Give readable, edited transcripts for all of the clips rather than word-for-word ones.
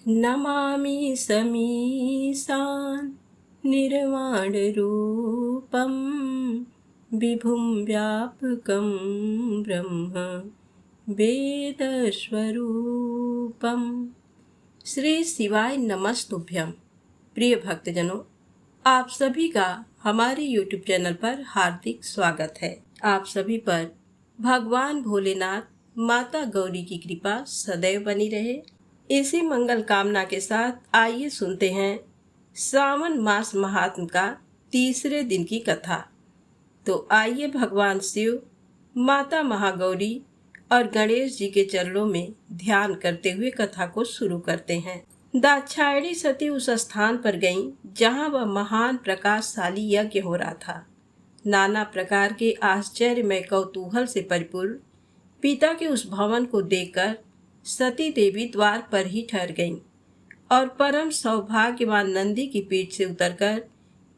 नमामि समीशान् निर्वाणरूपं विभुं व्यापकं ब्रह्म वेदस्वरूपम। श्री शिवाय नमस्तुभ्यम। प्रिय भक्तजनों, आप सभी का हमारे YouTube चैनल पर हार्दिक स्वागत है। आप सभी पर भगवान भोलेनाथ, माता गौरी की कृपा सदैव बनी रहे, इसी मंगल कामना के साथ आइए सुनते हैं सावन मास महात्म का तीसरे दिन की कथा। तो आइए भगवान शिव, माता महागौरी और गणेश जी के चरणों में ध्यान करते हुए कथा को शुरू करते हैं। दाक्षायणी सती उस स्थान पर गईं जहां वह महान प्रकाशशाली यज्ञ हो रहा था। नाना प्रकार के आश्चर्यमय कौतूहल से परिपूर्ण पिता के उस भवन को देखकर सती देवी द्वार पर ही ठहर गईं और परम सौभाग्यवान नंदी की पीठ से उतरकर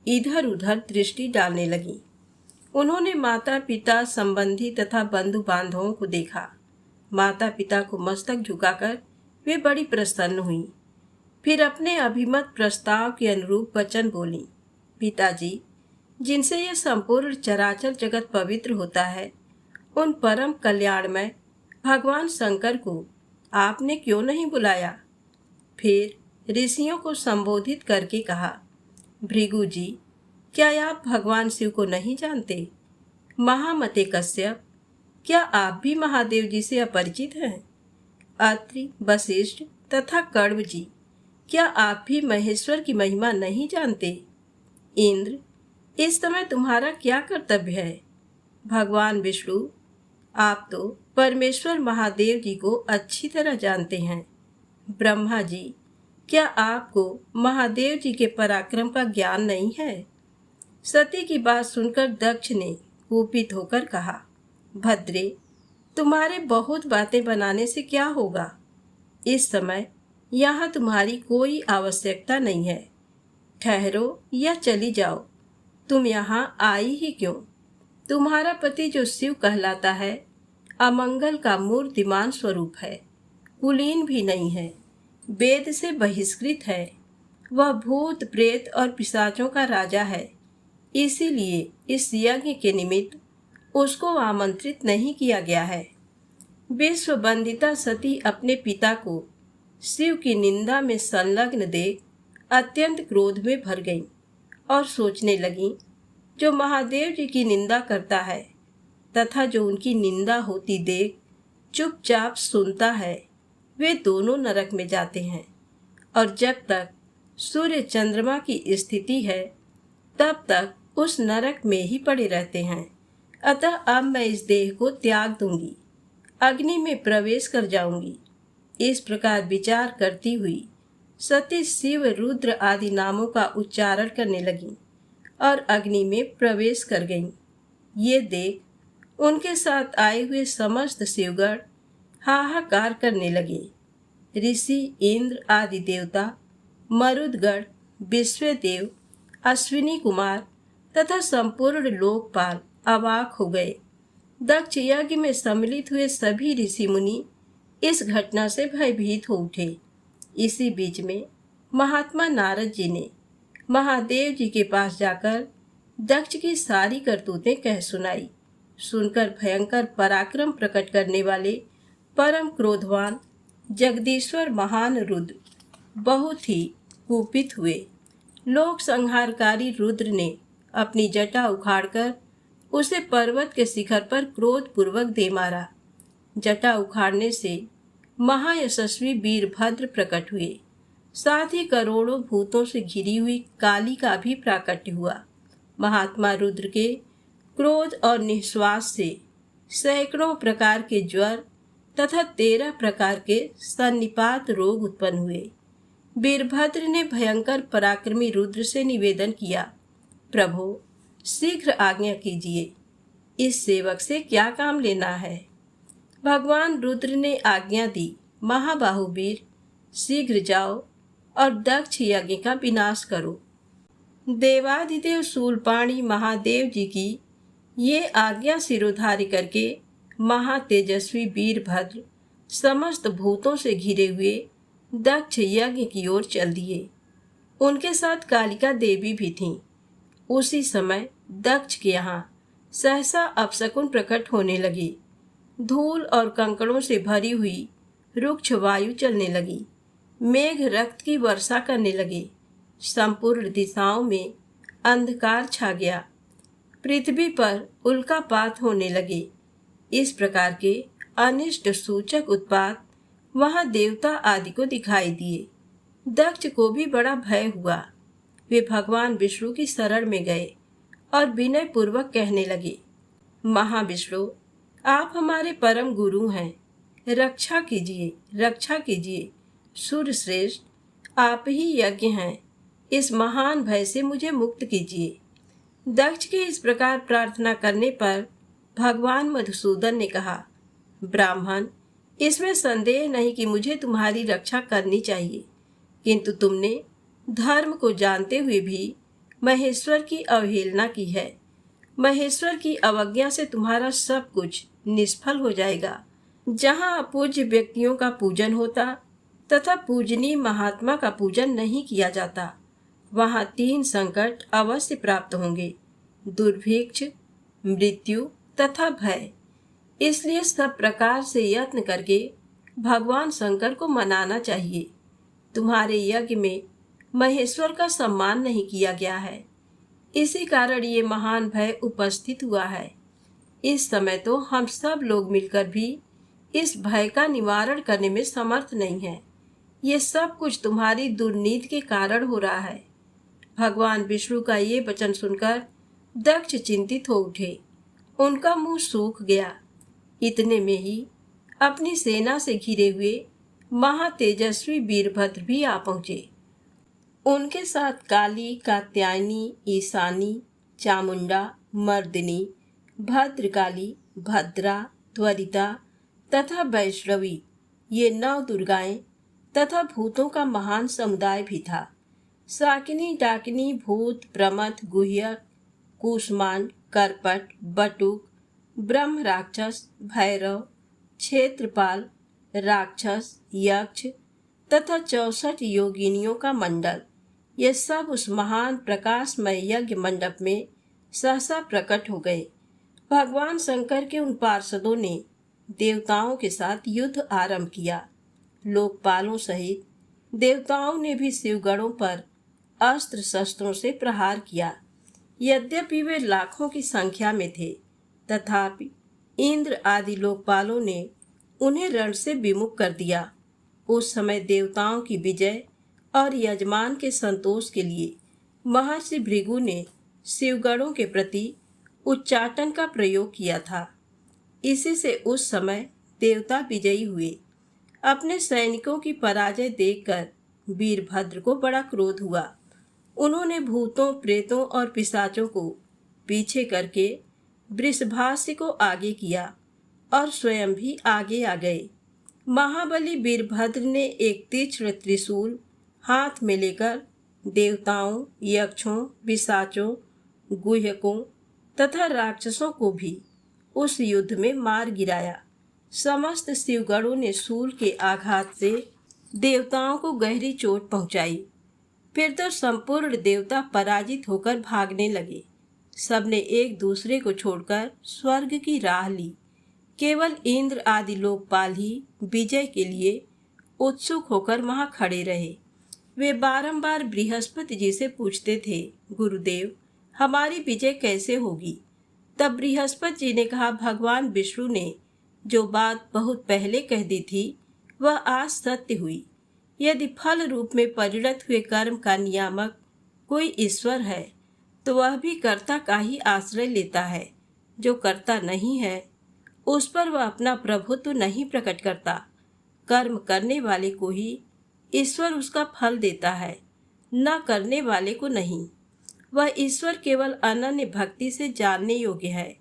इधर उधर दृष्टि डालने लगीं। उन्होंने माता पिता, संबंधी तथा बंधु बांधवों को देखा। माता पिता को मस्तक झुकाकर वे बड़ी प्रसन्न हुईं। फिर अपने अभिमत प्रस्ताव के अनुरूप वचन बोलीं। पिताजी, जिनसे यह संपूर्ण चराचर जगत पवित्र होता है, उन परम कल्याणमय भगवान शंकर को आपने क्यों नहीं बुलाया? फिर ऋषियों को संबोधित करके कहा, भृगु जी, क्या आप भगवान शिव को नहीं जानते? महामते कश्यप, क्या आप भी महादेव जी से अपरिचित हैं? अत्रि, वशिष्ठ तथा कण्व जी, क्या आप भी महेश्वर की महिमा नहीं जानते? इंद्र, इस समय तुम्हारा क्या कर्तव्य है? भगवान विष्णु, आप तो परमेश्वर महादेव जी को अच्छी तरह जानते हैं। ब्रह्मा जी, क्या आपको महादेव जी के पराक्रम का ज्ञान नहीं है? सती की बात सुनकर दक्ष ने कुपित होकर कहा, भद्रे, तुम्हारे बहुत बातें बनाने से क्या होगा? इस समय यहाँ तुम्हारी कोई आवश्यकता नहीं है। ठहरो या चली जाओ। तुम यहाँ आई ही क्यों? तुम्हारा पति जो शिव कहलाता है, अमंगल का मूर्तिमान स्वरूप है, कुलीन भी नहीं है, वेद से बहिष्कृत है। वह भूत प्रेत और पिशाचों का राजा है। इसीलिए इस यज्ञ के निमित्त उसको आमंत्रित नहीं किया गया है। विश्व वंदिता सती अपने पिता को शिव की निंदा में संलग्न देख अत्यंत क्रोध में भर गईं और सोचने लगीं, जो महादेव जी की निंदा करता है तथा जो उनकी निंदा होती देख चुपचाप सुनता है, वे दोनों नरक में जाते हैं और जब तक सूर्य चंद्रमा की स्थिति है तब तक उस नरक में ही पड़े रहते हैं। अतः अब मैं इस देह को त्याग दूंगी, अग्नि में प्रवेश कर जाऊंगी। इस प्रकार विचार करती हुई सती शिव, रुद्र आदि नामों का उच्चारण करने लगीं और अग्नि में प्रवेश कर गईं। ये देख उनके साथ आए हुए समस्त शिवगण हाहाकार करने लगे। ऋषि, इंद्र आदि देवता, मरुदगण, विश्वदेव, अश्विनी कुमार तथा संपूर्ण लोकपाल अवाक हो गए। दक्ष यज्ञ में सम्मिलित हुए सभी ऋषि मुनि इस घटना से भयभीत हो उठे। इसी बीच में महात्मा नारद जी ने महादेव जी के पास जाकर दक्ष की सारी करतूतें कह सुनाई। सुनकर भयंकर पराक्रम प्रकट करने वाले परम क्रोधवान जगदीश्वर महान रुद्र बहुत ही कुपित हुए। लोक संहारकारी रुद्र ने अपनी जटा उखाड़कर उसे पर्वत के शिखर पर क्रोधपूर्वक दे मारा। जटा उखाड़ने से महायशस्वी वीरभद्र प्रकट हुए। साथ ही करोड़ों भूतों से घिरी हुई काली का भी प्राकट्य हुआ। महात्मा रुद्र के क्रोध और निश्वास से सैकड़ों प्रकार के ज्वर तथा 13 प्रकार के सन्निपात रोग उत्पन्न हुए। वीरभद्र ने भयंकर पराक्रमी रुद्र से निवेदन किया, प्रभु, शीघ्र आज्ञा कीजिए, इस सेवक से क्या काम लेना है? भगवान रुद्र ने आज्ञा दी, महाबाहुवीर, शीघ्र जाओ और दक्ष यज्ञ का विनाश करो। देवाधिदेव शूलपाणी महादेव जी की ये आज्ञा सिरोधार्य करके महातेजस्वी वीरभद्र समस्त भूतों से घिरे हुए दक्ष यज्ञ की ओर चल दिए। उनके साथ कालिका देवी भी थीं। उसी समय दक्ष के यहाँ सहसा अपशकुन प्रकट होने लगे। धूल और कंकड़ों से भरी हुई रुक्ष वायु चलने लगी। मेघ रक्त की वर्षा करने लगे। संपूर्ण दिशाओं में अंधकार छा गया। पृथ्वी पर उल्कापात होने लगे। इस प्रकार के अनिष्ट सूचक उत्पात वहां देवता आदि को दिखाई दिए। दक्ष को भी बड़ा भय हुआ। वे भगवान विष्णु की शरण में गए और विनय पूर्वक कहने लगे, महाविष्णु, आप हमारे परम गुरु हैं। रक्षा कीजिए, रक्षा कीजिए। सूर्य श्रेष्ठ, आप ही यज्ञ हैं। इस महान भय से मुझे मुक्त कीजिए। दक्ष के इस प्रकार प्रार्थना करने पर भगवान मधुसूदन ने कहा, ब्राह्मण, इसमें संदेह नहीं कि मुझे तुम्हारी रक्षा करनी चाहिए, किंतु तुमने धर्म को जानते हुए भी महेश्वर की अवहेलना की है। महेश्वर की अवज्ञा से तुम्हारा सब कुछ निष्फल हो जाएगा। जहाँ अपूज्य व्यक्तियों का पूजन होता तथा पूजनीय महात्मा का पूजन नहीं किया जाता, वहाँ 3 संकट अवश्य प्राप्त होंगे, दुर्भिक्ष, मृत्यु तथा भय। इसलिए सब प्रकार से यत्न करके भगवान शंकर को मनाना चाहिए। तुम्हारे यज्ञ में महेश्वर का सम्मान नहीं किया गया है, इसी कारण ये महान भय उपस्थित हुआ है। इस समय तो हम सब लोग मिलकर भी इस भय का निवारण करने में समर्थ नहीं है। ये सब कुछ तुम्हारी दुर्नीति के कारण हो रहा है। भगवान विष्णु का ये वचन सुनकर दक्ष चिंतित हो उठे। उनका मुंह सूख गया। इतने में ही अपनी सेना से घिरे हुए महातेजस्वी वीरभद्र भी आ पहुंचे। उनके साथ काली, कात्यायनी, ईशानी, चामुंडा, मर्दिनी, भद्रकाली, भद्रा, त्वरिता तथा वैष्णवी, ये 9 दुर्गाएं तथा भूतों का महान समुदाय भी था। शाकिनी, डाकिनी, भूत, प्रमथ, गुह्यक, कुष्मांड, करपट, बटुक, ब्रह्म राक्षस, भैरव, क्षेत्रपाल, राक्षस, यक्ष तथा 64 योगिनियों का मंडल, ये सब उस महान प्रकाशमय यज्ञ मंडप में सहसा प्रकट हो गए। भगवान शंकर के उन पार्षदों ने देवताओं के साथ युद्ध आरंभ किया। लोकपालों सहित देवताओं ने भी शिवगणों पर अस्त्र शस्त्रों से प्रहार किया। यद्यपि वे लाखों की संख्या में थे, तथापि इंद्र आदि लोकपालों ने उन्हें रण से विमुख कर दिया। उस समय देवताओं की विजय और यजमान के संतोष के लिए महर्षि भृगु ने शिवगणों के प्रति उच्चाटन का प्रयोग किया था। इसी से उस समय देवता विजयी हुए। अपने सैनिकों की पराजय देखकर वीरभद्र को बड़ा क्रोध हुआ। उन्होंने भूतों, प्रेतों और पिशाचों को पीछे करके वृषभास्य को आगे किया और स्वयं भी आगे आ गए। महाबली वीरभद्र ने एक तीक्ष्ण त्रिशूल हाथ में लेकर देवताओं, यक्षों, पिशाचों, गुह्यकों तथा राक्षसों को भी उस युद्ध में मार गिराया। समस्त शिवगणों ने शूल के आघात से देवताओं को गहरी चोट पहुंचाई। फिर तो संपूर्ण देवता पराजित होकर भागने लगे। सबने एक दूसरे को छोड़कर स्वर्ग की राह ली। केवल इंद्र आदि लोकपाल ही विजय के लिए उत्सुक होकर वहां खड़े रहे। वे बारंबार बृहस्पति जी से पूछते थे, गुरुदेव, हमारी विजय कैसे होगी? तब बृहस्पति जी ने कहा, भगवान विष्णु ने जो बात बहुत पहले कह दी थी वह आज सत्य हुई। यदि फल रूप में परिणत हुए कर्म का नियामक कोई ईश्वर है तो वह भी कर्ता का ही आश्रय लेता है। जो कर्ता नहीं है उस पर वह अपना प्रभुत्व नहीं प्रकट करता। कर्म करने वाले को ही ईश्वर उसका फल देता है, न करने वाले को नहीं। वह ईश्वर केवल अनन्य भक्ति से जानने योग्य है।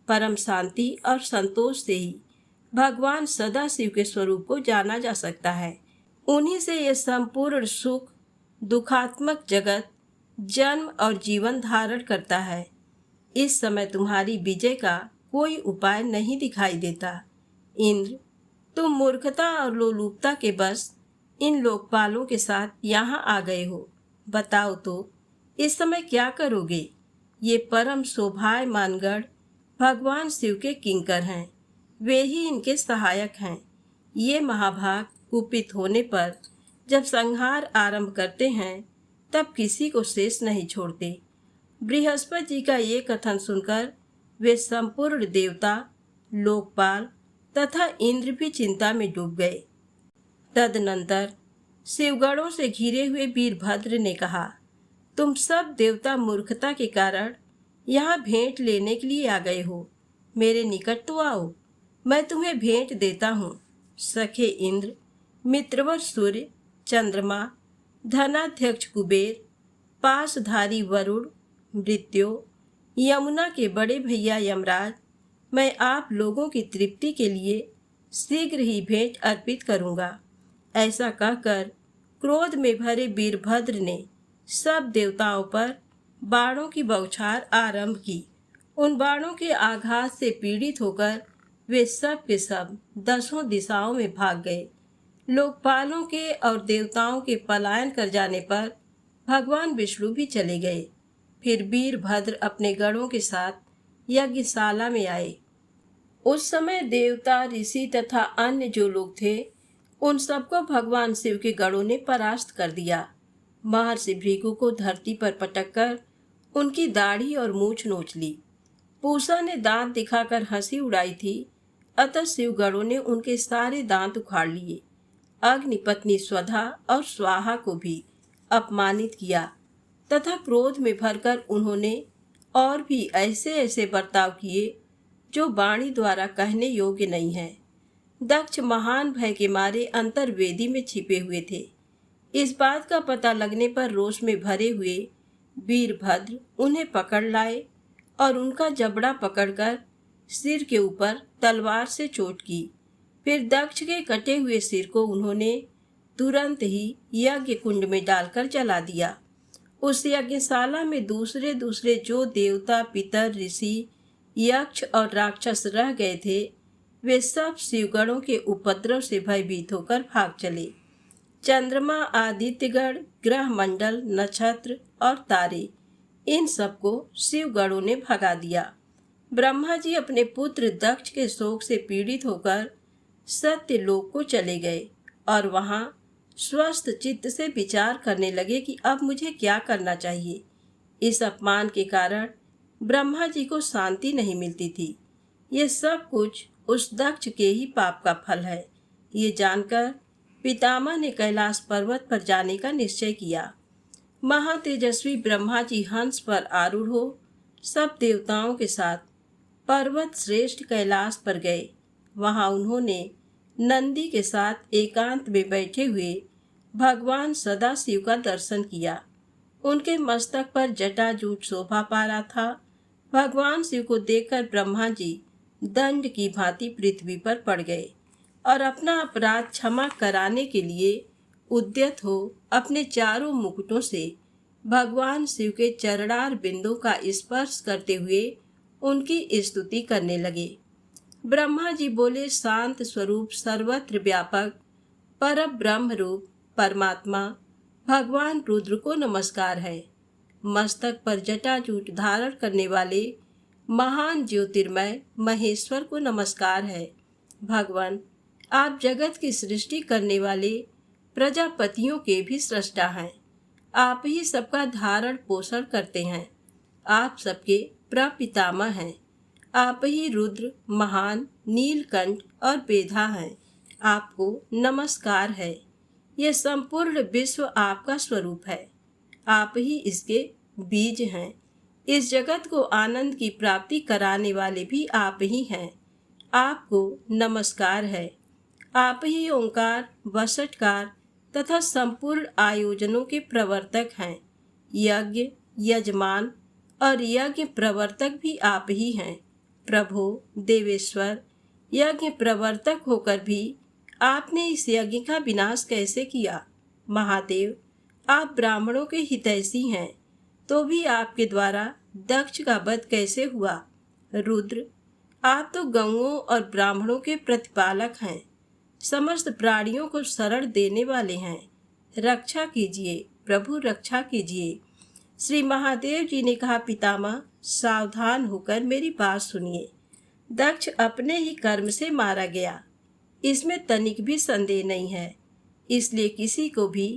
परम शांति और संतोष से ही भगवान सदा शिव के स्वरूप को जाना जा सकता है। उन्हीं से यह संपूर्ण सुख दुखात्मक जगत जन्म और जीवन धारण करता है। इस समय तुम्हारी विजय का कोई उपाय नहीं दिखाई देता। इंद्र, तुम मूर्खता और लोलुपता के बस इन लोकपालों के साथ यहाँ आ गए हो। बताओ तो इस समय क्या करोगे? ये परम शोभायमान गण भगवान शिव के किंकर हैं, वे ही इनके सहायक हैं। ये महाभाग कुपित होने पर जब संहार आरंभ करते हैं तब किसी को शेष नहीं छोड़ते। बृहस्पति जी का ये कथन सुनकर वे संपूर्ण देवता, लोकपाल तथा इंद्र भी चिंता में डूब गए। तदनंतर शिवगणों से घिरे हुए वीरभद्र ने कहा, तुम सब देवता मूर्खता के कारण यहाँ भेंट लेने के लिए आ गए हो। मेरे निकट तो आओ, मैं तुम्हें भेंट देता हूँ। सखे इंद्र, मित्रवर सूर्य, चंद्रमा, धनाध्यक्ष कुबेर, पासधारी वरुण, मृत्यु, यमुना के बड़े भैया यमराज, मैं आप लोगों की तृप्ति के लिए शीघ्र ही भेंट अर्पित करूँगा। ऐसा कहकर क्रोध में भरे वीरभद्र ने सब देवताओं पर बाणों की बौछार आरंभ की। उन बाणों के आघात से पीड़ित होकर वे सब के सब दसों दिशाओं में भाग गए। लोकपालों के और देवताओं के पलायन कर जाने पर भगवान विष्णु भी चले गए। फिर वीरभद्र अपने गणों के साथ यज्ञशाला में आए। उस समय देवता, ऋषि तथा अन्य जो लोग थे उन सबको भगवान शिव के गणों ने परास्त कर दिया। महर्षि भृगु को धरती पर पटककर उनकी दाढ़ी और मूछ नोच ली। पूषा ने दांत दिखाकर हंसी उड़ाई थी, अतः शिवगणों ने उनके सारे दांत उखाड़ लिए। अग्निपत्नी स्वधा और स्वाहा को भी अपमानित किया तथा क्रोध में भरकर उन्होंने और भी ऐसे ऐसे बर्ताव किए जो वाणी द्वारा कहने योग्य नहीं है। दक्ष महान भय के मारे अंतर्वेदी में छिपे हुए थे। इस बात का पता लगने पर रोष में भरे हुए वीरभद्र उन्हें पकड़ लाए और उनका जबड़ा पकड़कर सिर के ऊपर तलवार से चोट की। फिर दक्ष के कटे हुए सिर को उन्होंने तुरंत ही यज्ञ कुंड में डालकर जला दिया। उस यज्ञशाला में दूसरे दूसरे जो देवता, पितर, ऋषि, यक्ष और राक्षस रह गए थे वे सब शिवगणों के उपद्रव से भयभीत होकर भाग चले। चंद्रमा, आदित्यगण, ग्रह मंडल, नक्षत्र और तारे, इन सबको शिवगणों ने भगा दिया। ब्रह्मा जी अपने पुत्र दक्ष के शोक से पीड़ित होकर सत्यलोक को चले गए और वहां स्वस्थ चित्त से विचार करने लगे कि अब मुझे क्या करना चाहिए। इस अपमान के कारण ब्रह्मा जी को शांति नहीं मिलती थी। ये सब कुछ उस दक्ष के ही पाप का फल है। ये जानकर पितामह ने कैलाश पर्वत पर जाने का निश्चय किया। महातेजस्वी ब्रह्मा जी हंस पर आरूढ़ हो सब देवताओं के साथ पर्वत श्रेष्ठ कैलाश पर गए। वहां उन्होंने नंदी के साथ एकांत में बैठे हुए भगवान सदाशिव का दर्शन किया। उनके मस्तक पर जटाजूट शोभा पा रहा था। भगवान शिव को देखकर ब्रह्मा जी दंड की भांति पृथ्वी पर पड़ गए और अपना अपराध क्षमा कराने के लिए उद्यत हो अपने चारों मुकुटों से भगवान शिव के चरणार बिंदु का स्पर्श करते हुए उनकी स्तुति करने लगे। ब्रह्मा जी बोले, शांत स्वरूप, सर्वत्र व्यापक, पर ब्रह्म रूप परमात्मा भगवान रुद्र को नमस्कार है। मस्तक पर जटाजूट धारण करने वाले महान ज्योतिर्मय महेश्वर को नमस्कार है। भगवान, आप जगत की सृष्टि करने वाले प्रजापतियों के भी सृष्टा हैं। आप ही सबका धारण पोषण करते हैं। आप सबके प्रपितामह हैं। आप ही रुद्र, महान, नीलकंठ और बेधा हैं। आपको नमस्कार है। यह संपूर्ण विश्व आपका स्वरूप है। आप ही इसके बीज हैं। इस जगत को आनंद की प्राप्ति कराने वाले भी आप ही हैं। आपको नमस्कार है। आप ही ओंकार, वषटकार तथा संपूर्ण आयोजनों के प्रवर्तक हैं। यज्ञ, यजमान और यज्ञ प्रवर्तक भी आप ही हैं। प्रभु, देवेश्वर, यज्ञ प्रवर्तक होकर भी आपने इस यज्ञ का विनाश कैसे किया? महादेव, आप ब्राह्मणों के हितैषी हैं, तो भी आपके द्वारा दक्ष का वध कैसे हुआ? रुद्र, आप तो गौओं और ब्राह्मणों के प्रतिपालक हैं। समस्त प्राणियों को शरण देने वाले हैं। रक्षा कीजिए प्रभु, रक्षा कीजिए। श्री महादेव जी ने कहा, पितामह सावधान होकर मेरी बात सुनिए। दक्ष अपने ही कर्म से मारा गया, इसमें तनिक भी संदेह नहीं है। इसलिए किसी को भी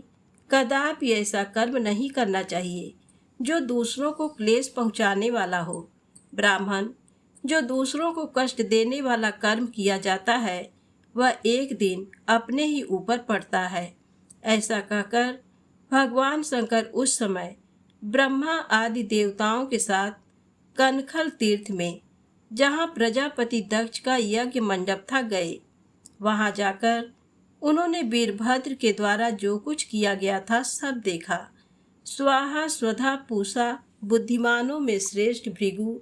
कदापि ऐसा कर्म नहीं करना चाहिए जो दूसरों को क्लेश पहुंचाने वाला हो। ब्राह्मण, जो दूसरों को कष्ट देने वाला कर्म किया जाता है वह एक दिन अपने ही ऊपर पड़ता है। ऐसा कहकर भगवान शंकर उस समय ब्रह्मा आदि देवताओं के साथ कनखल तीर्थ में, जहाँ प्रजापति दक्ष का यज्ञ मंडप था, गए। वहां जाकर उन्होंने वीरभद्र के द्वारा जो कुछ किया गया था सब देखा। स्वाहा स्वधा पूषा बुद्धिमानों में श्रेष्ठ भृगु,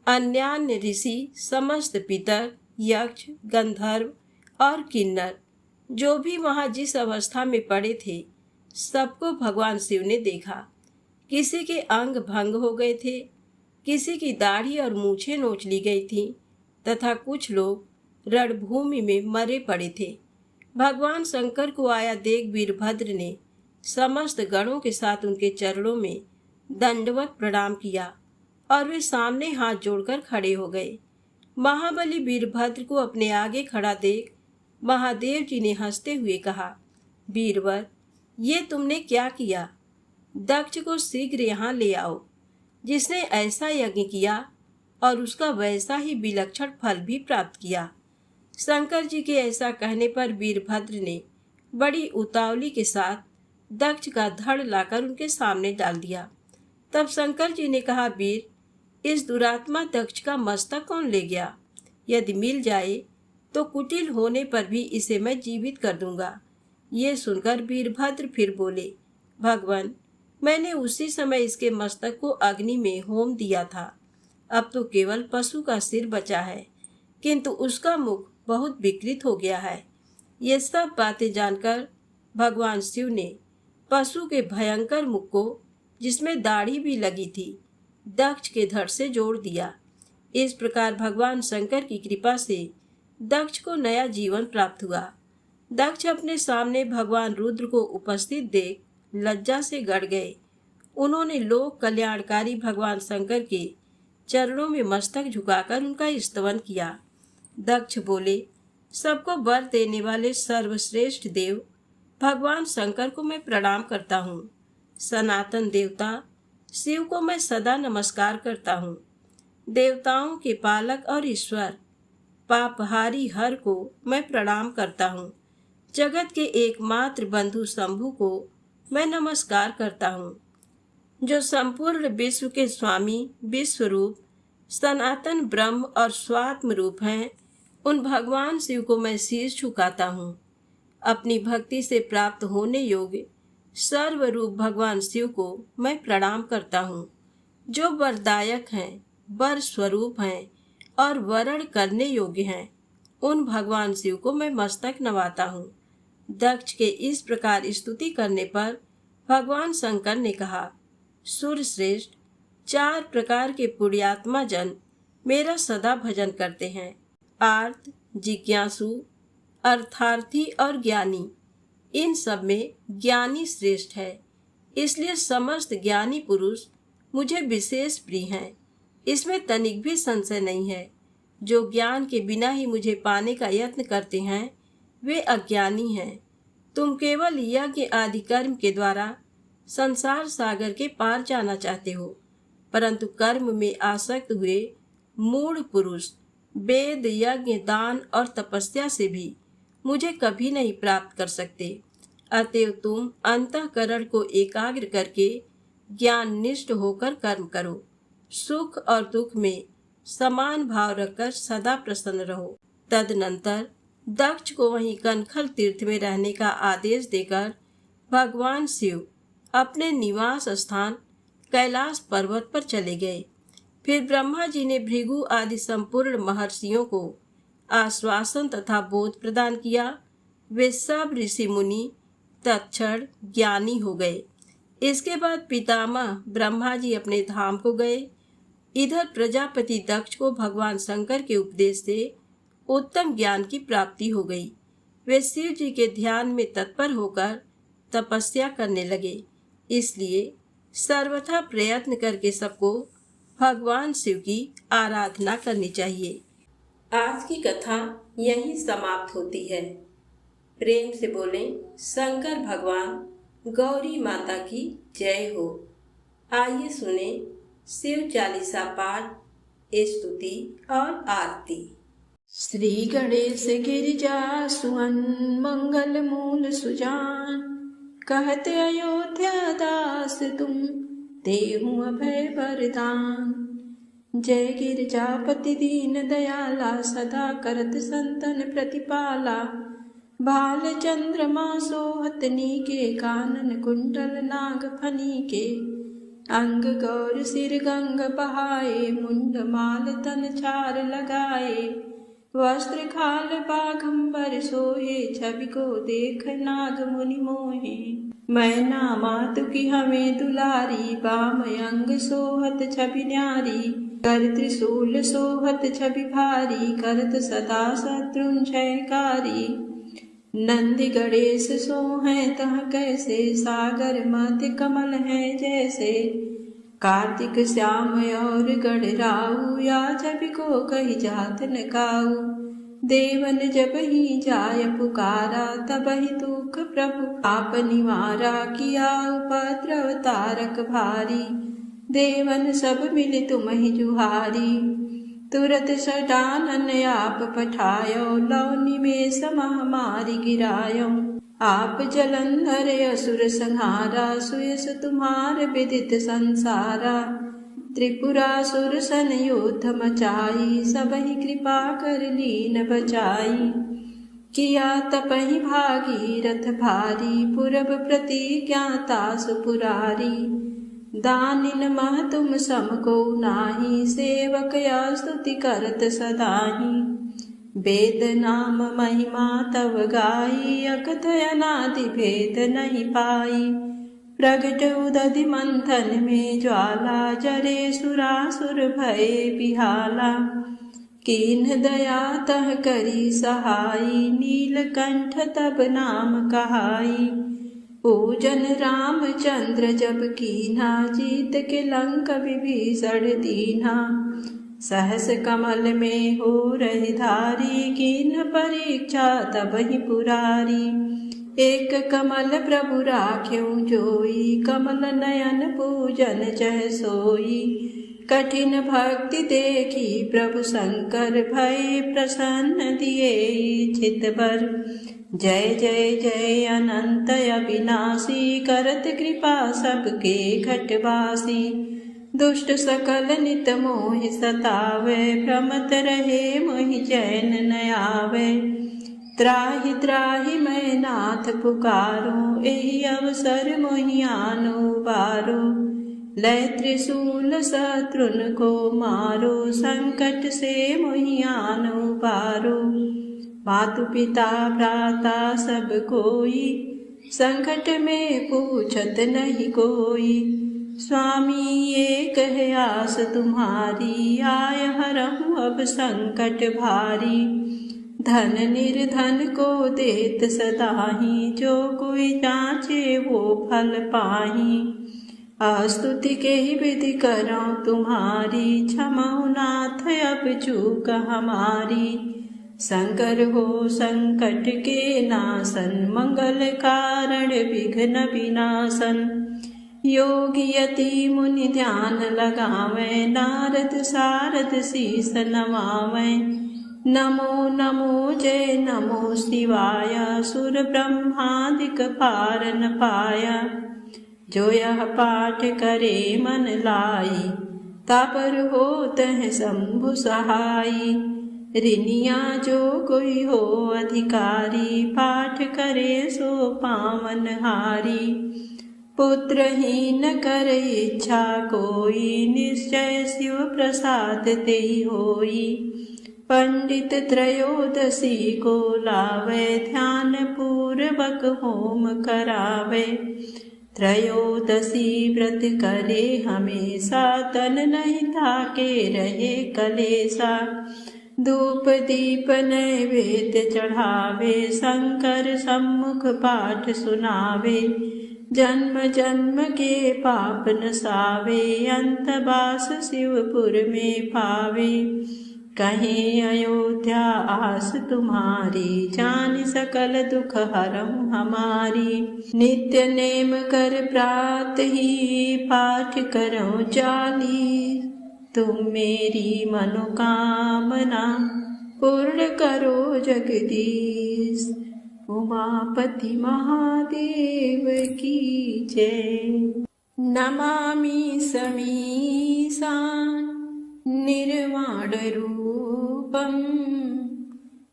अन्यान्य ऋषि, समस्त पितर, यक्ष, गंधर्व और किन्नर जो भी वहां जिस अवस्था में पड़े थे, सबको भगवान शिव ने देखा। किसी के अंग भंग हो गए थे, किसी की दाढ़ी और मूछें नोच ली गई थी तथा कुछ लोग रणभूमि में मरे पड़े थे। भगवान शंकर को आया देख वीरभद्र ने समस्त गणों के साथ उनके चरणों में दंडवत प्रणाम किया और वे सामने हाथ जोड़कर खड़े हो गए। महाबली वीरभद्र को अपने आगे खड़ा देख महादेव जी ने हंसते हुए कहा, वीरवर, ये तुमने क्या किया? दक्ष को शीघ्र यहाँ ले आओ, जिसने ऐसा यज्ञ किया और उसका वैसा ही विलक्षण फल भी प्राप्त किया। शंकर जी के ऐसा कहने पर वीरभद्र ने बड़ी उतावली के साथ दक्ष का धड़ लाकर उनके सामने डाल दिया। तब शंकर जी ने कहा, वीर, इस दुरात्मा दक्ष का मस्तक कौन ले गया? यदि मिल जाए तो कुटिल होने पर भी इसे मैं जीवित कर दूंगा। ये सुनकर वीरभद्र फिर बोले, भगवान, मैंने उसी समय इसके मस्तक को अग्नि में होम दिया था। अब तो केवल पशु का सिर बचा है, किंतु उसका मुख बहुत विकृत हो गया है। ये सब बातें जानकर भगवान शिव ने पशु के भयंकर मुख को, जिसमें दाढ़ी भी लगी थी, दक्ष के धड़ से जोड़ दिया। इस प्रकार भगवान शंकर की कृपा से दक्ष को नया जीवन प्राप्त हुआ। दक्ष अपने सामने भगवान रुद्र को उपस्थित देख लज्जा से गड़ गए। उन्होंने लोक कल्याणकारी भगवान शंकर के चरणों में मस्तक झुकाकर उनका स्तवन किया। दक्ष बोले, सबको वर देने वाले सर्वश्रेष्ठ देव भगवान शंकर को मैं प्रणाम करता हूँ। सनातन देवता शिव को मैं सदा नमस्कार करता हूँ। देवताओं के पालक और ईश्वर पापहारी हर को मैं प्रणाम करता हूँ। जगत के एकमात्र बंधु शंभु को मैं नमस्कार करता हूँ। जो संपूर्ण विश्व के स्वामी, विश्वरूप, सनातन ब्रह्म और स्वात्म रूप हैं, उन भगवान शिव को मैं शीश झुकाता हूँ। अपनी भक्ति से प्राप्त होने योग्य सर्वरूप भगवान शिव को मैं प्रणाम करता हूँ। जो वरदायक हैं, वर स्वरूप हैं और वरण करने योग्य हैं, उन भगवान शिव को मैं मस्तक नवाता हूँ। दक्ष के इस प्रकार स्तुति करने पर भगवान शंकर ने कहा, सुर श्रेष्ठ, 4 प्रकार के पुण्यात्मा जन मेरा सदा भजन करते हैं। आर्त, जिज्ञासु, अर्थार्थी और ज्ञानी। इन सब में ज्ञानी श्रेष्ठ है, इसलिए समस्त ज्ञानी पुरुष मुझे विशेष प्रिय हैं। इसमें तनिक भी संशय नहीं है। जो ज्ञान के बिना ही मुझे पाने का यत्न करते हैं, वे अज्ञानी हैं। तुम केवल यज्ञ आदि कर्म के द्वारा संसार सागर के पार जाना चाहते हो, परंतु कर्म में आसक्त हुए मूढ़ पुरुष वेद, यज्ञ, दान और तपस्या से भी मुझे कभी नहीं प्राप्त कर सकते। अतएव तुम अंतःकरण को एकाग्र करके ज्ञान निष्ठ होकर कर्म करो। सुख और दुख में समान भाव रखकर सदा प्रसन्न रहो। तदनंतर दक्ष को वहीं कनखल तीर्थ में रहने का आदेश देकर भगवान शिव अपने निवास स्थान कैलाश पर्वत पर चले गए। फिर ब्रह्मा जी ने भृगु आदि संपूर्ण महर्षियों को आश्वासन तथा बोध प्रदान किया। वे सब ऋषि मुनि तत्क्षण ज्ञानी हो गए। इसके बाद पितामह ब्रह्मा जी अपने धाम को गए। इधर प्रजापति दक्ष को भगवान शंकर के उपदेश से उत्तम ज्ञान की प्राप्ति हो गई। वे शिव जी के ध्यान में तत्पर होकर तपस्या करने लगे। इसलिए सर्वथा प्रयत्न करके सबको भगवान शिव की आराधना करनी चाहिए। आज की कथा यहीं समाप्त होती है। प्रेम से बोलें शंकर भगवान गौरी माता की जय हो। आइए सुने शिव चालीसा पाठ, स्तुति और आरती। श्री गणेश गिरिजा सुवन मंगल मूल सुजान, कहते अयोध्या दास तुम देहु अभय वरदान। जय गिरिजापति दीन दयाला, सदा करत संतन प्रतिपाला। भाल चंद्रमा सोहत नीके, कानन कुंडल नाग फनी के। अंग गौर सिर गंग बहाए, मुंड माल तन छार लगाए। वस्त्र खाल बाघंबर सोहे, छवि को देख नाग मुनि मोहे। मैना मातु की हमें दुलारी, बाम अंग सोहत छवि न्यारी। कर त्रिशूल सोहत छवि भारी, करत सदा शत्रुन क्षयकारी। नंदि गणेश सोहें तह कैसे, सागर मध्य कमल है जैसे। कार्तिक श्याम और गणराऊ, या छवि को कही जात न काऊ। देवन जब ही जाय पुकारा, तब ही दुख प्रभु आप निवारा। किया उपद्रव तारक भारी, देवन सब मिले तुम ही जुहारी। तुरत सडानन आप पठायो, लौ निमेष महामारी गिरायो। आप जलंधर असुर संहारा, सुयस तुम्हार विदित संसारा। त्रिपुरासुर सन युद्ध मचाई, सबहि कृपा कर लीन बचाई। किया तपहि भागीरथ भारी, पूरब प्रतिज्ञाता सुपुरारी। दानिन मह तुम सम को नाही, सेवक या स्तुति करत सदाही। वेद नाम महिमा तव गाई, अकथ अनादि भेद नहीं पाई। प्रगट उदधि मंथन में ज्वाला, जरे सुरासुर भये बिहाला। कीन्ह दया तह करी सहाई, नीलकंठ तब नाम कहाई। पूजन रामचंद्र जब कीन्हा, जीत के लंक विभीषण दीन्हा। सहस कमल में हो रही धारी, कीन्ह परीक्षा तब ही पुरारी। एक कमल प्रभु राख्यऊ जोई, कमल नयन पूजन चह सोई। कठिन भक्ति देखी प्रभु शंकर, भय प्रसन्न दिए चित भर। जय जय जय अनंत अविनाशी, करत कृपा सबके घटवासी। दुष्ट सकल नित मोह सतावे, भ्रमत रहे मोहि चैन न आवे। त्राहि त्राहि मैं नाथ पुकारो, एहि अवसर मोहि आनो बारो। लय त्रिशूल शत्रुन को मारो, संकट से मोहि आनो बारो। मातु पिता भ्राता सब कोई, संकट में पूछत नहीं कोई। स्वामी एक है आस तुम्हारी, आय हरहु अब संकट भारी। धन निर्धन को देत सदाही, जो कोई जांचे वो फल पाही। स्तुति के ही विधि करो तुम्हारी, क्षमौ नाथ अब चूक हमारी। शंकर हो संकट के नाशन, मंगल कारण विघ्न विनाशन। योगी यति मुनि ध्यान लगावे, नारद सारद शीस नवावे। नमो नमो जय नमो शिवाय, सुर ब्रह्मादिक पार न पाया। जो यह पाठ करे मन लाई, तापर होत है शंभु सहाई। ऋनिया जो कोई हो अधिकारी, पाठ करे सो पावन हारी। पुत्रहीन कर इच्छा कोई, निश्चय शिव प्रसाद तेहि होई। पंडित त्रयोदशी को लावे, ध्यान पूर्वक होम करावे। त्रयोदशी व्रत करे हमेशा, तन नहीं ताके रहे कलेसा। धूप दीप नैवेद्य चढ़ावे, शंकर सम्मुख पाठ सुनावे। जन्म जन्म के पाप नसावे, अंतवास शिवपुर में पावे। कहीं अयोध्या आस तुम्हारी, जान सकल दुख हरम हमारी। नित्य नेम कर प्रात ही, पाठ करो जाली। तुम मेरी मनोकामना, पूर्ण करो जगदीश। उमापति महादेव की जय। नमामि समीशान निर्वाण रूपम,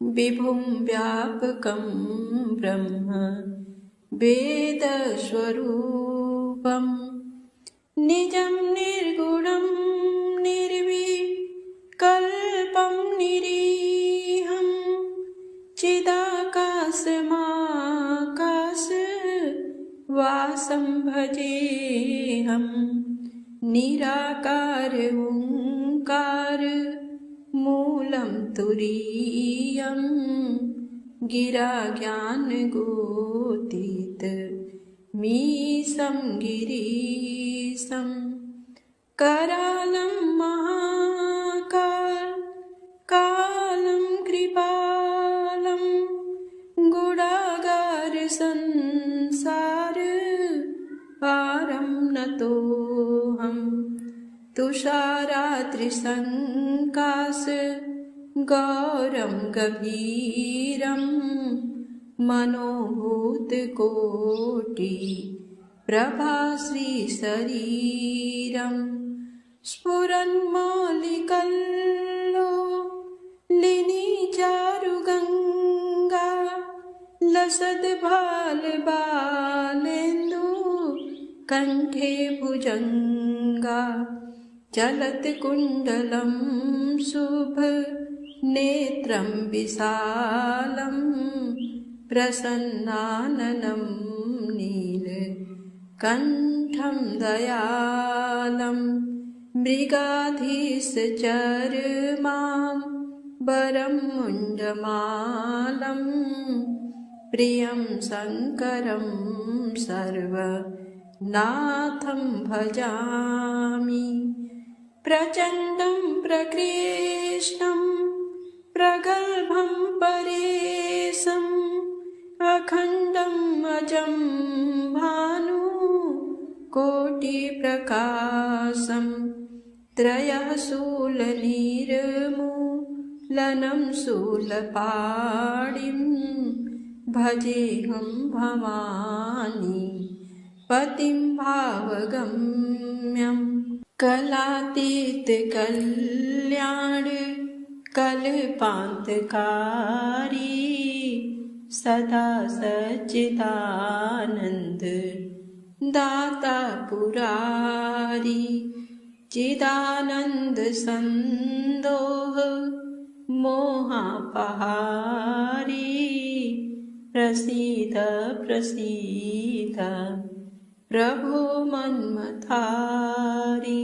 विभुं व्यापकं ब्रह्म वेद स्वरूपम। निजं निर्गुणं निर्विकल्पं निरीहं, चिदाकाशमाकाशवासं भजेऽहम्। निराकार ओंकार मूलं तुरीयं, गिरा ज्ञान गोतीत मीशं गिरीशं। करालं महाकाल कालं कृपालं, गुणागार संसार पारं नतोऽहम्। तुषाराद्रिसङ्काश गौरं गभीरं, मनोभूतकोटि प्रभाश्री शरीरं। स्फुरन्मौलिकल्लोलिनी चारुगङ्गा, लसद्भालबालेन्दु कण्ठे भुजङ्गा। चलत्कुण्डलं शुभनेत्रं विशालं, प्रसन्नाननं नीलकण्ठं दयालं। मृगाधीशचर्मां वरं मुण्डमालं, प्रियं शङ्करं सर्वनाथं भजामि। प्रचण्डं प्रकृष्णं प्रगल्भं परेशम्, अखण्डम् अजं भानु कोटिप्रकाशम्। त्रयः शूलनिर्मूलनं शूलपाणिं, भजेऽहं भवानी पतिं भावगम्यम्। कलातीत कल्याण कल्पान्तकारी, सदा सच्चिदानन्द दाता पुरारी। चिदानन्द संदोह मोहापहारी, प्रसीद प्रसीद प्रभो मन्मथारी।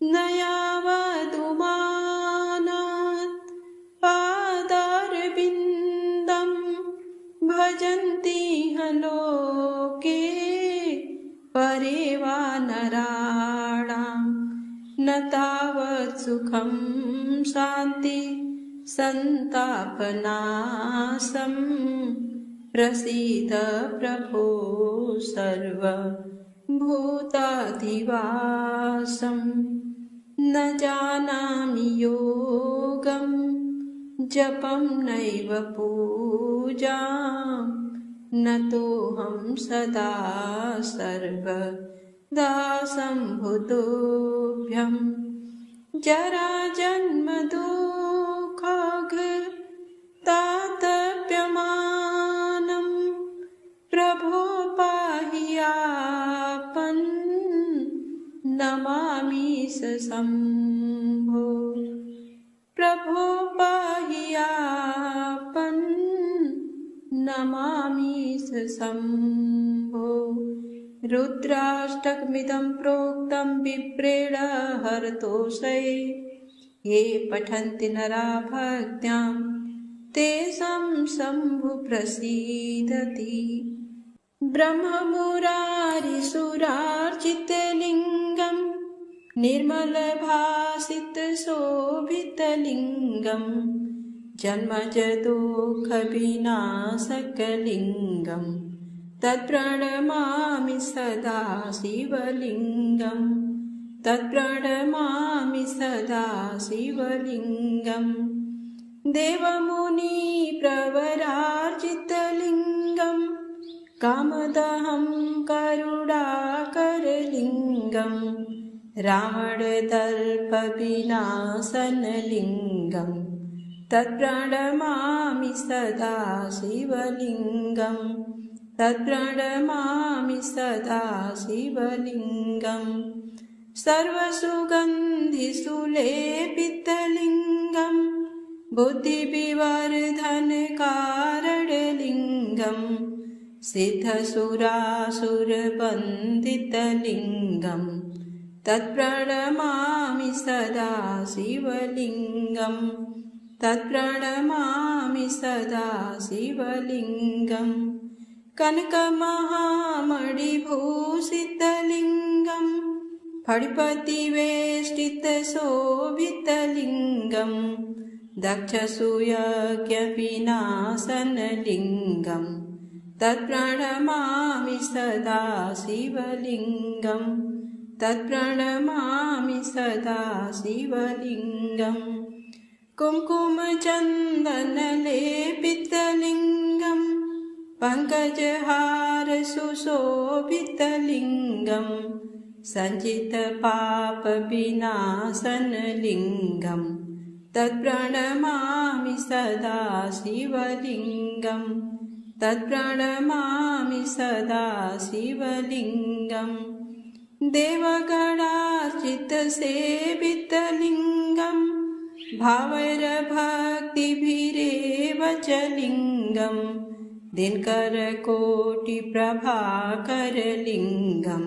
नयावदुमानात् पादारविन्दं, भजन्ति लोके परे वा नराणां। न तावत् सुखं शान्ति सन्तापनाशं, प्रसीद प्रभो सर्वभूताधिवासं। न जानामि योगं जपं नैव पूजां, नतोऽहं सदा सर्वदा सम्भुतोऽभ्यं। जराजन्म दुःखघातप्यमानं, प्रभो पाहि आपन् नमामि शम्भो। प्रभो पाहि आपन् नमामि शम्भो। रुद्राष्टकमिदं प्रोक्तं विप्रेण हरतोषे, ये पठन्ति नरा भक्त्यां तेषां शम्भु प्रसीदति। ब्रह्ममुरारिसुरार्चितलिङ्गं निर्मलभासितशोभितलिङ्गं जन्मजदुःखविनाशकलिङ्गं तत्प्रणमामि सदा शिवलिङ्गं, तत्प्रणमामि सदा शिवलिङ्गं। देवमुनिप्रवरार्जितलिङ्गं कामदहं करुणाकरलिङ्गं रावणदर्पविनाशनलिङ्गं तत्प्रणमामि सदा शिवलिङ्गं, तत्प्रणमामि सदा शिवलिङ्गं। सर्वसुगन्धिसुलेपितलिङ्गं बुद्धिविवर्धनकारणलिङ्गं सिद्धसुरासुरवन्दितलिङ्गं तत्प्रणमामि सदा शिवलिङ्गं, तत्प्रणमामि सदा शिवलिङ्गं। कनकमहामणिभूषितलिङ्गं फणिपतिवेष्टितशोभितलिङ्गं दक्षसूयज्ञविनाशनलिङ्गं तत्प्रणमामि सदा शिवलिङ्गं, तत्प्रणमामि सदा शिवलिङ्गं। कुङ्कुमचन्दनलेपितलिङ्गं पङ्कजहारसुशोभितलिङ्गं सञ्चितपापविनाशनलिङ्गं तत्प्रणमामि सदा शिवलिङ्गं, तत्प्रणमामि सदा शिवलिङ्गं। देवगणार्चितसेवितलिङ्गं भावैरभक्तिभिरेव च लिङ्गं दिनकरकोटिप्रभाकरलिङ्गं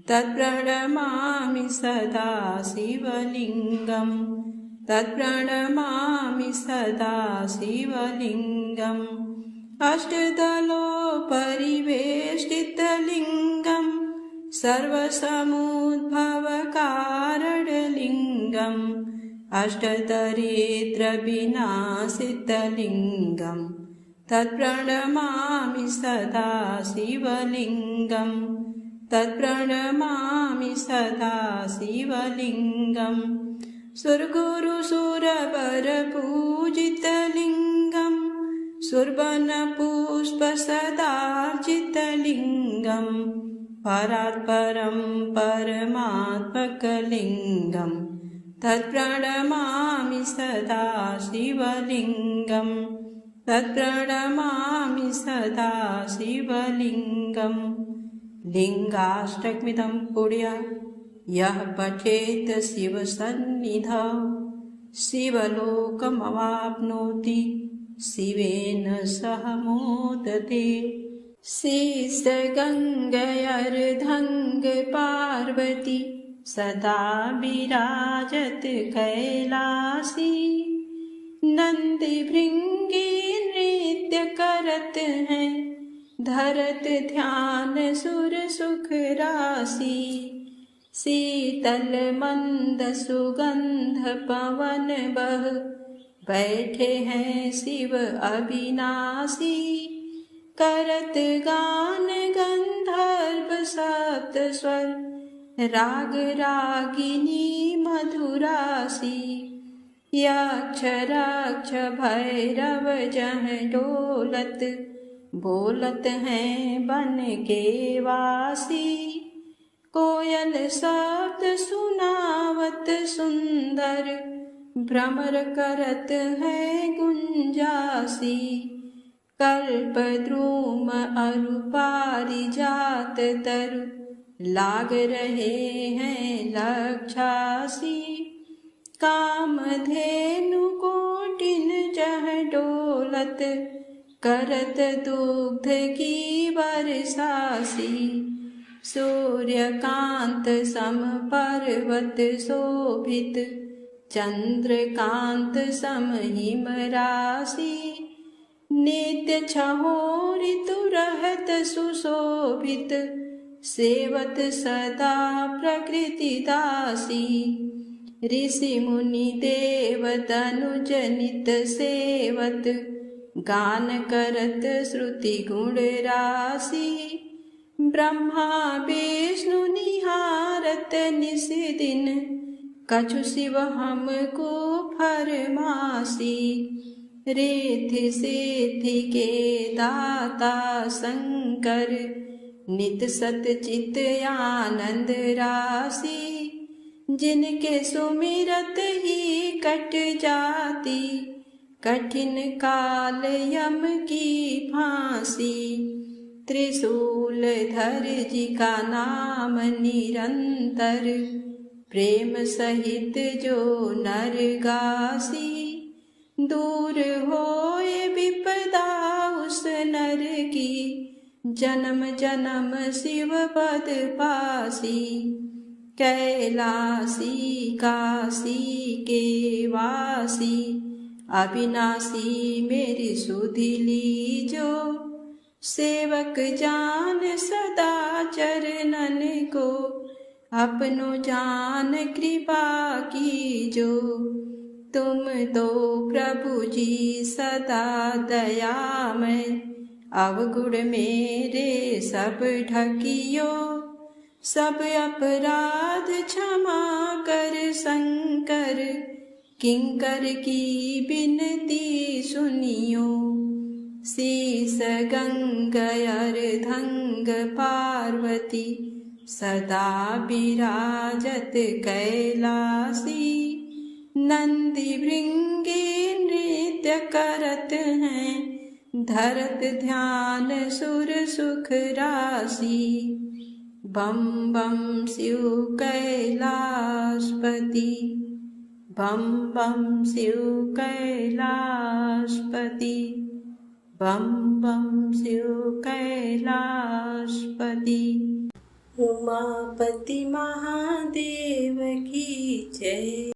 तत्प्रणमामि सदा शिवलिङ्गं, तत्प्रणमामि सदा शिवलिङ्गम्। अष्टदलोपरिवेष्टितलिङ्गं सर्वसमुद्भवकारणलिङ्गं अष्टदरिद्रविनाशितलिङ्गं तत्प्रणमामि सदा शिवलिङ्गं, तत्प्रणमामि सदा शिवलिङ्गं। सुरगुरुसुरवरपूजितलिङ्गं सुरवनपुष्पसदार्जितलिङ्गं परात्परं परमात्मकलिङ्गं तत्प्रणमामि सदा शिवलिङ्गं, तत्प्रणमामि सदा शिवलिङ्गं। लिङ्गाष्टकमिदं पुण्य यः पठेत् शिवसन्निधौ शिवलोकमवाप्नोति शिवेन सह मोदते। शेषगङ्गयर्धङ्ग पार्वती सदा विराजत कैलासी नंदी भृंगी नृत्य करत हैं धरत ध्यान सुर सुख राशि शीतल मंद सुगंध पवन बह बैठे हैं शिव अविनाशी करत गान गंधर्व सप्त स्वर राग रागिनी मधुरासी यक्ष राक्ष भैरव जह डोलत बोलत हैं बन के वासी कोयल शब्द सुनावत सुंदर भ्रमर करत है गुंजासी कल्पद्रुम अरु पारिजात तरु लाग रहे हैं लक्षासी कामधेनु कोटिन जह डोलत करत दुग्ध की वर्षासी सूर्यकांत सम पर्वत शोभित चंद्रकांत सम हिम राशि, नित्य छहो ऋतु रहत सुशोभित, सेवत सदा प्रकृति दासी। ऋषि मुनि देव तनुज नित सेवत, गान करत श्रुति गुण राशि। ब्रह्मा विष्णु निहारत निस दिन, कछु शिव हमको फरमासी। रिद्धि सिद्धि के दाता शंकर, नित सत चित आनंद राशि। जिनके सुमिरत ही कट जाती, कठिन काल यम की फांसी। त्रिशूल धर जी का नाम निरंतर, प्रेम सहित जो नर गासी। दूर होए विपदा उस नर की, जन्म जन्म शिव पद पासी। कैलासी काशी के वासी, अविनाशी मेरी सुधि लीजो। सेवक जान सदा चरणन को, अपनो जान कृपा कीजो। तुम तो प्रभु जी सदा दयामय, अवगुण मेरे सब ढकियो। सब अपराध क्षमा कर शंकर, किंकर की बिनती सुनियो। शीस गंगा अर्धंग पार्वती, सदा विराजत कैलासी। नंदी भृंगी नृत्य करत हैं, धरत ध्यान सुर सुख राशि। बम बम शिव कैलाशपति, बम बम शिव कैलाशपति, बम बम शिव कैलाशपति। उमापति महादेव की जय।